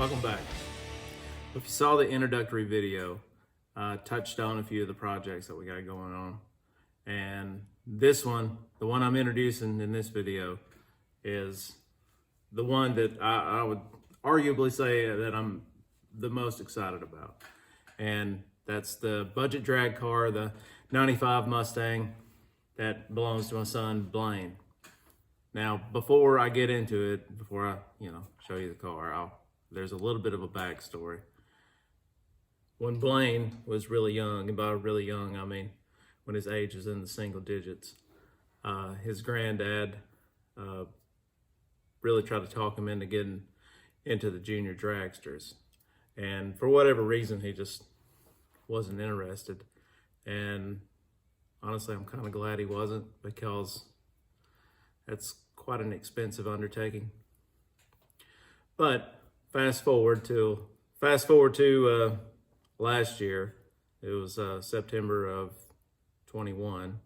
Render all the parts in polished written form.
Welcome back. If you saw the introductory video, I touched on a few of the projects that we got going on. And this one, the one I'm introducing in this video, is the one that I would arguably say that I'm the most excited about. And that's the budget drag car, the 95 Mustang that belongs to my son, Blaine. Now, before I get into it, before I, show you the car, there's a little bit of a backstory. When Blaine was really young, and by really young, I mean when his age is in the single digits, his granddad really tried to talk him into getting into the junior dragsters. And for whatever reason, he just wasn't interested. And honestly, I'm kind of glad he wasn't, because that's quite an expensive undertaking. But fast forward to last year. It was September of 21,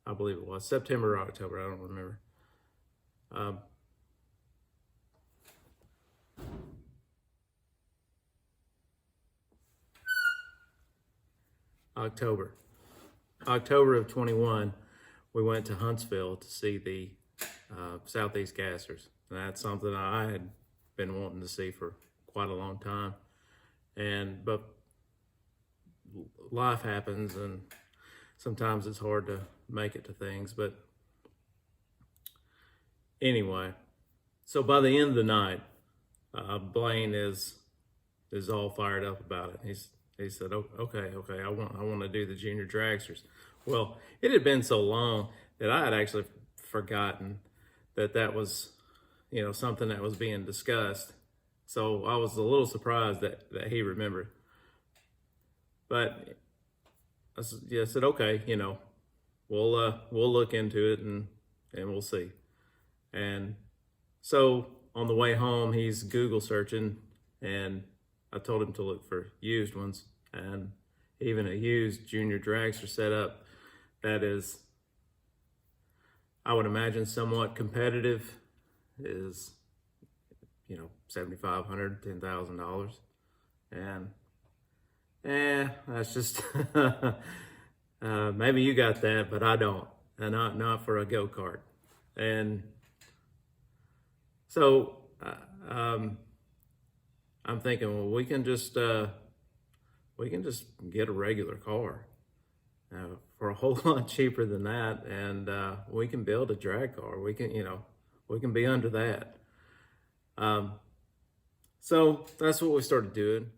I believe it was September or October, I don't remember. October of 21, we went to Huntsville to see the Southeast Gassers. And that's something I had been wanting to see for quite a long time. But life happens, and sometimes it's hard to make it to things. But anyway, so by the end of the night, Blaine is all fired up about it. He said, okay, I want to do the junior dragsters. Well, it had been so long that I had actually forgotten that was, something that was being discussed. So I was a little surprised that he remembered. But I said, okay, we'll look into it and we'll see. And so on the way home, he's Google searching, and I told him to look for used ones, and even a used junior dragster setup that is, I would imagine, somewhat competitive is, $7,500, $10,000. And that's just, maybe you got that, but I don't, and not for a go-kart. And so I'm thinking, well, we can just get a regular car for a whole lot cheaper than that, and we can build a drag car. We can be under that. So that's what we started doing.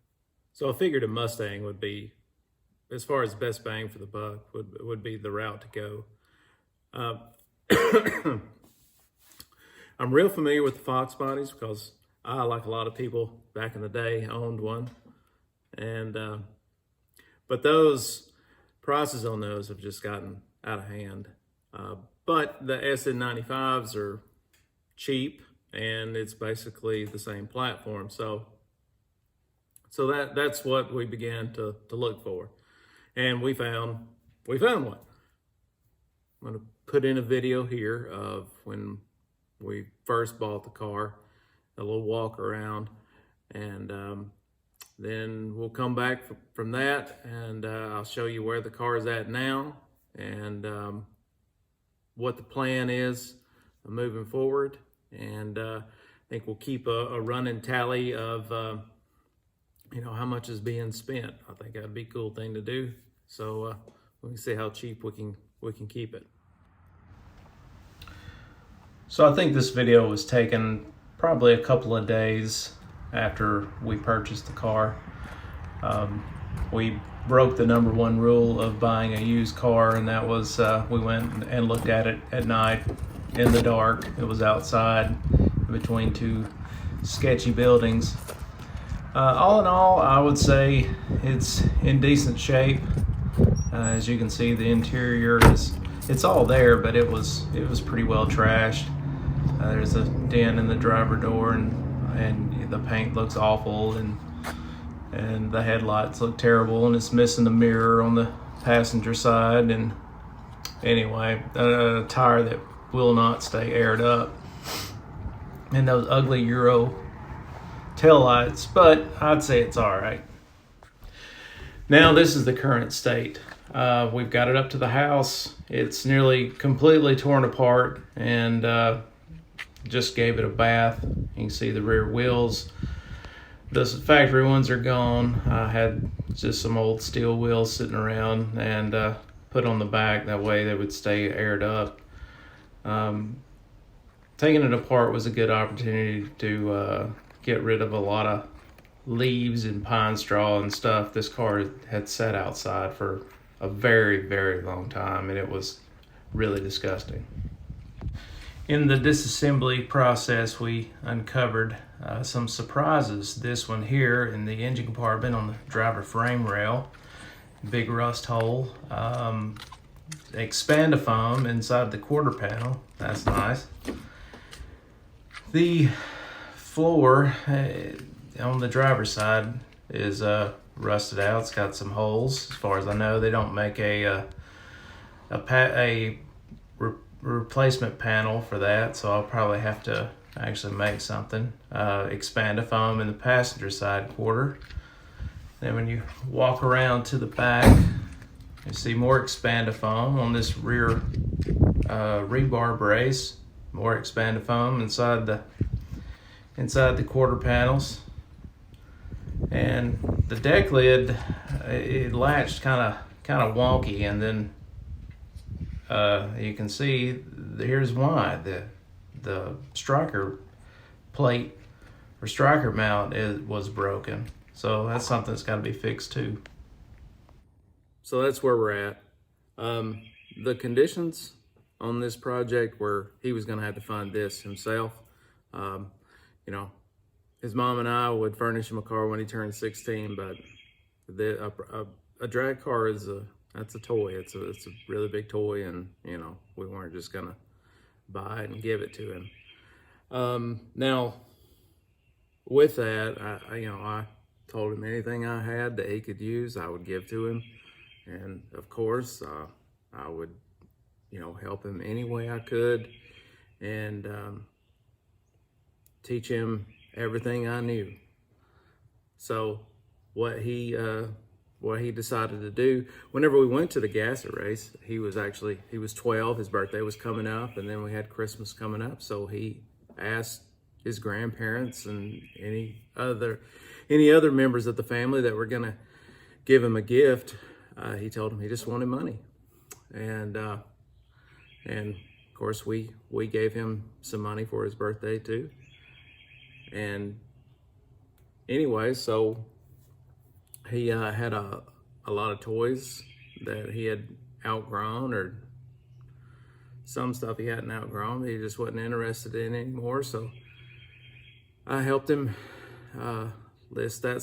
So I figured a Mustang would be, as far as best bang for the buck, would be the route to go. I'm real familiar with the Fox bodies because I, like a lot of people back in the day, owned one. And but those prices on those have just gotten out of hand. But the SN95s are cheap, and it's basically the same platform. So that's what we began to look for. And we found one. I'm gonna put in a video here of when we first bought the car, a little walk around, and then we'll come back from that, and I'll show you where the car is at now, and what the plan is moving forward. And I think we'll keep a running tally of how much is being spent. I think that'd be a cool thing to do. So we can see how cheap we can keep it. So I think this video was taken probably a couple of days after we purchased the car. We broke the number one rule of buying a used car, and that was we went and looked at it at night in the dark. It was outside between two sketchy buildings. All in all, I would say it's in decent shape. As you can see, the interior it's all there, but it was pretty well trashed. There's a dent in the driver door, and the paint looks awful, and the headlights look terrible, and it's missing the mirror on the passenger side. And anyway, a tire that will not stay aired up, and those ugly Euro taillights, but I'd say it's all right. Now this is the current state. We've got it up to the house. It's nearly completely torn apart, and just gave it a bath. You can see the rear wheels. The factory ones are gone. I had just some old steel wheels sitting around and put on the back. That way they would stay aired up. Taking it apart was a good opportunity to get rid of a lot of leaves and pine straw and stuff. This car had sat outside for a very, very long time, and it was really disgusting. In the disassembly process, we uncovered some surprises. This one here in the engine compartment on the driver frame rail, big rust hole, expandifoam inside the quarter panel. That's nice. The floor on the driver's side is rusted out. It's got some holes. As far as I know, they don't make a replacement panel for that, so I'll probably have to actually make something. Expandifoam in the passenger side quarter. Then when you walk around to the back, you see more expandifoam on this rear rebar brace. More expandifoam inside the quarter panels. And the deck lid, it latched kind of wonky, and then you can see here's why. The striker plate or striker mount was broken, so that's something that's got to be fixed too. So that's where we're at. The conditions on this project were he was going to have to find this himself. His mom and I would furnish him a car when he turned 16, but a drag car that's a toy. It's a really big toy, and we weren't just gonna buy it and give it to him. Now, with that, I told him anything I had that he could use, I would give to him, and of course, I would, help him any way I could, and teach him everything I knew. So, what he decided to do, whenever we went to the Gasser race, he was 12, his birthday was coming up, and then we had Christmas coming up, so he asked his grandparents and any other members of the family that were gonna give him a gift. He told them he just wanted money, and of course we gave him some money for his birthday too. And anyway, so he had a lot of toys that he had outgrown, or some stuff he hadn't outgrown that he just wasn't interested in anymore. So I helped him list a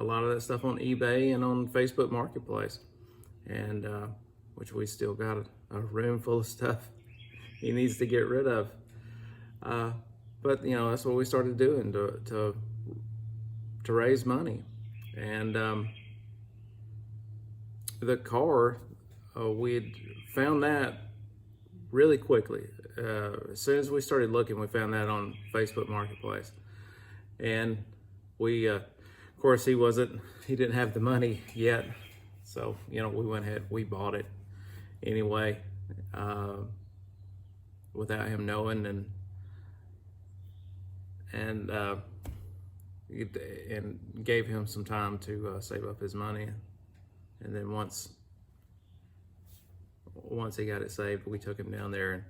lot of that stuff on eBay and on Facebook Marketplace, and which we still got a room full of stuff he needs to get rid of. But that's what we started doing to raise money. And the car, we had found that really quickly. As soon as we started looking, we found that on Facebook Marketplace. And we, of course, he didn't have the money yet. So, we went ahead, we bought it anyway, without him knowing, and gave him some time to save up his money. And then once he got it saved, we took him down there and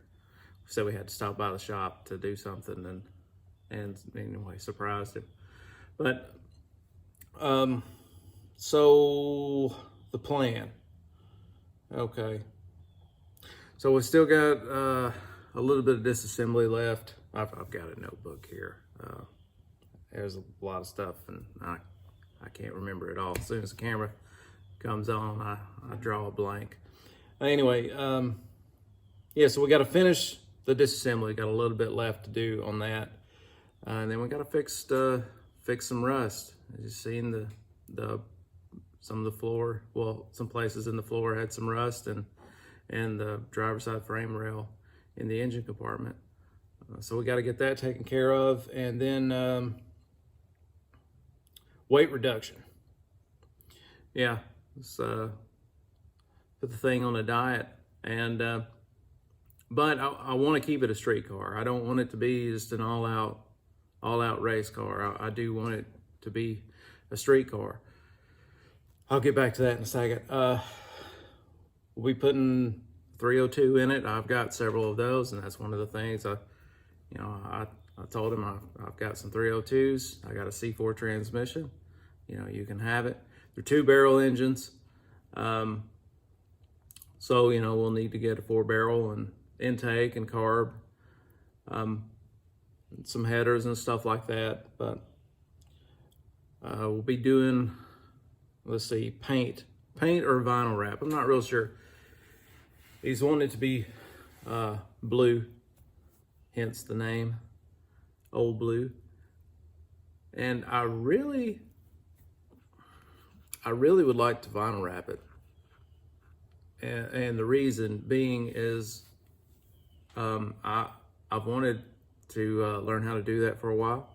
said we had to stop by the shop to do something, and anyway, surprised him. But so the plan. Okay. So we still got a little bit of disassembly left. I've got a notebook here. There's a lot of stuff, and I can't remember it all. As soon as the camera comes on, I draw a blank. Anyway, so we got to finish the disassembly. Got a little bit left to do on that, and then we got to fix some rust. As you've seen, some of the floor, some places in the floor had some rust, and the driver's side frame rail in the engine compartment. So we got to get that taken care of, and then weight reduction. Yeah, let's put the thing on a diet, and but I want to keep it a street car. I don't want it to be just an all-out race car. I do want it to be a street car. I'll get back to that in a second. We'll be putting 302 in it. I've got several of those, and that's one of the things I told him I've got some 302s. I got a C4 transmission. You can have it. They're 2-barrel engines. So, we'll need to get a 4-barrel and intake and carb, some headers and stuff like that. But we'll be doing, let's see, paint or vinyl wrap. I'm not real sure. He's wanting it to be blue, hence the name, Old Blue. And I really would like to vinyl wrap it. And the reason being is I've wanted to learn how to do that for a while.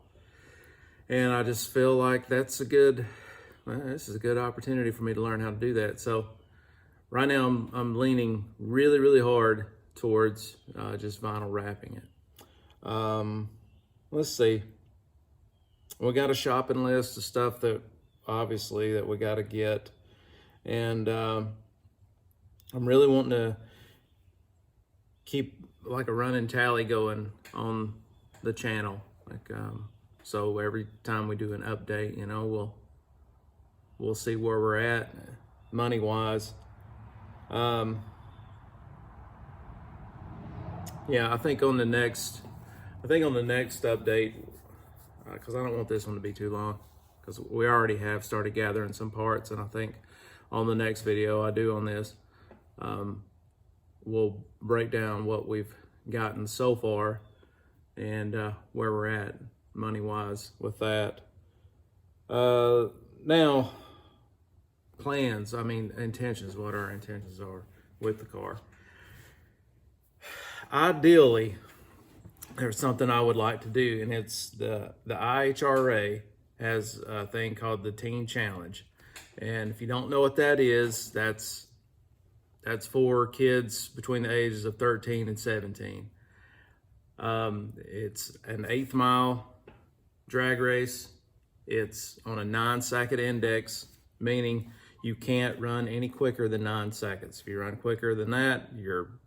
And I just feel like this is a good opportunity for me to learn how to do that. So right now I'm leaning really, really hard towards just vinyl wrapping it. Let's see. We got a shopping list of stuff that obviously that we got to get. And I'm really wanting to keep like a running tally going on the channel. So every time we do an update, we'll see where we're at money wise. Yeah, I think on the next update, because I don't want this one to be too long, because we already have started gathering some parts, and I think on the next video I do on this, we'll break down what we've gotten so far and where we're at money wise with that. Now, plans, intentions, what our intentions are with the car. Ideally, there's something I would like to do, and it's the IHRA has a thing called the Teen Challenge. And if you don't know what that is, that's for kids between the ages of 13 and 17. It's an 1/8 mile drag race. It's on a 9-second index, meaning you can't run any quicker than 9 seconds. If you run quicker than that, you're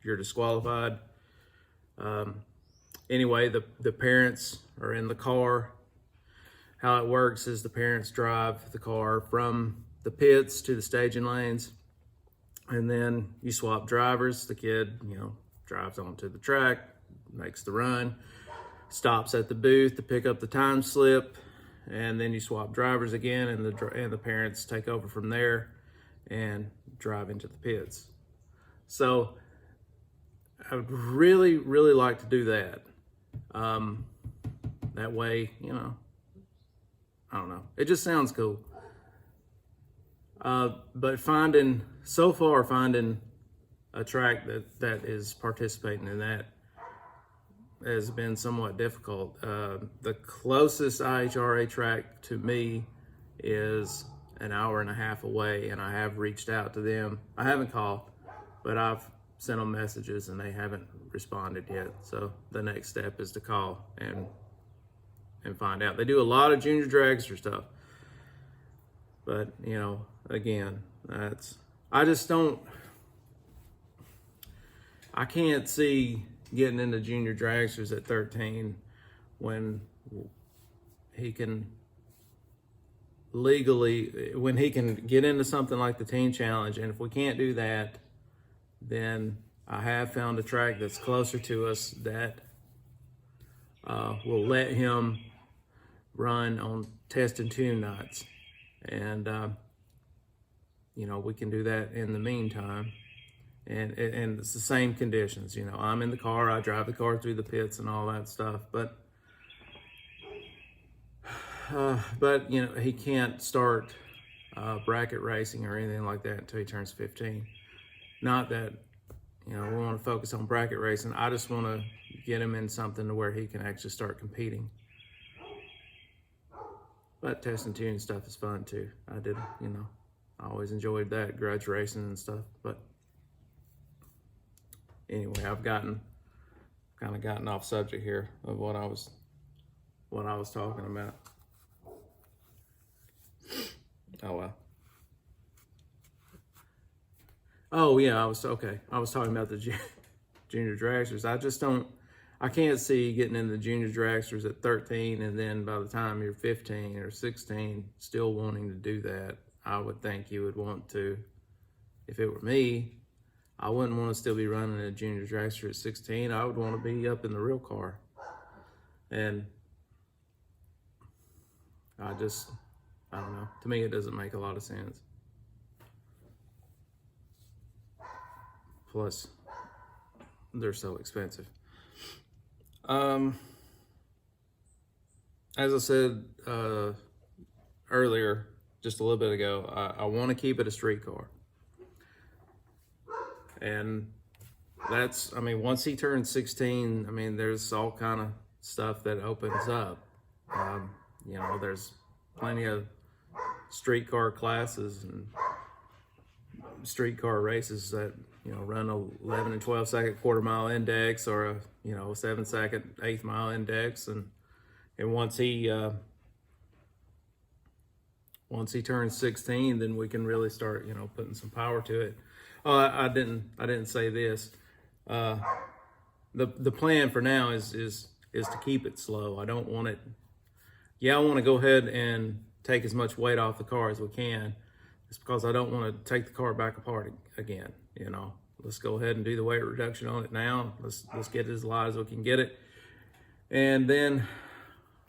disqualified. Anyway, the parents are in the car. How it works is the parents drive the car from the pits to the staging lanes, and then you swap drivers. The kid, drives onto the track, makes the run, stops at the booth to pick up the time slip, and then you swap drivers again, and the parents take over from there and drive into the pits. So I would really, really like to do that. That way, I don't know. It just sounds cool. But finding a track that is participating in that has been somewhat difficult. The closest IHRA track to me is an hour and a half away, and I have reached out to them. I haven't called, but I've sent them messages and they haven't responded yet. So the next step is to call and find out. They do a lot of junior dragster stuff, but again, I can't see getting into junior dragsters at 13 when he can get into something like the Teen Challenge. And if we can't do that, then I have found a track that's closer to us that will let him run on test and tune nights. And we can do that in the meantime. And it's the same conditions. I'm in the car, I drive the car through the pits and all that stuff. But he can't start bracket racing or anything like that until he turns 15. Not that, we want to focus on bracket racing. I just want to get him in something to where he can actually start competing. But testing tuning stuff is fun too. I did, you know, I always enjoyed that, grudge racing and stuff. But anyway, I've kind of gotten off subject here of what I was talking about. Oh well. Oh yeah, I was talking about the junior dragsters. I can't see getting into the junior dragsters at 13 and then by the time you're 15 or 16 still wanting to do that. I would think you would want to, if it were me, I wouldn't want to still be running a junior dragster at 16. I would want to be up in the real car. And I don't know. To me, it doesn't make a lot of sense. Plus, they're so expensive. As I said earlier, just a little bit ago, I want to keep it a street car. And that's, I mean, once he turns 16, I mean, there's all kind of stuff that opens up. You know, there's plenty of streetcar classes and streetcar races that, you know, run 11 and 12 second quarter mile index or a, you know, 7 second eighth mile index. And once he turns 16, then we can really start, you know, putting some power to it. Oh, I didn't say this. The plan for now is to keep it slow. I don't want it. Yeah, I want to go ahead and take as much weight off the car as we can. It's because I don't want to take the car back apart again. You know, let's go ahead and do the weight reduction on it now. Let's get it as light as we can get it, and then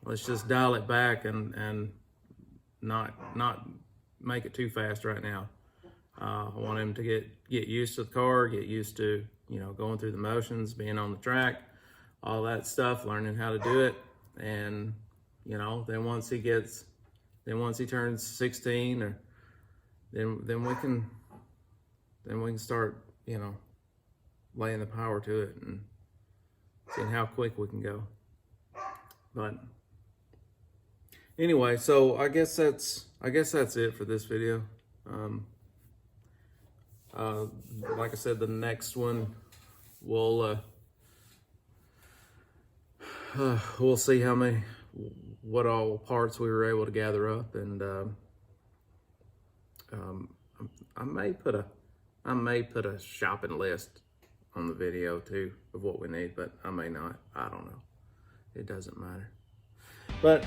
let's just dial it back and not make it too fast right now. I want him to get used to the car, get used to, you know, going through the motions, being on the track, all that stuff, learning how to do it. And, you know, then once he turns 16, or then we can start, you know, laying the power to it and seeing how quick we can go. But anyway, so I guess that's it for this video. Like I said, the next one we'll see what all parts we were able to gather up, and I may put a shopping list on the video too of what we need, but I may not. I don't know. It doesn't matter. But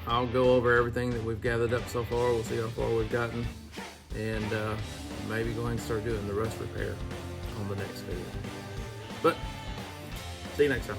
I'll go over everything that we've gathered up so far. We'll see how far we've gotten, and maybe go ahead and start doing the rust repair on the next video. But see you next time.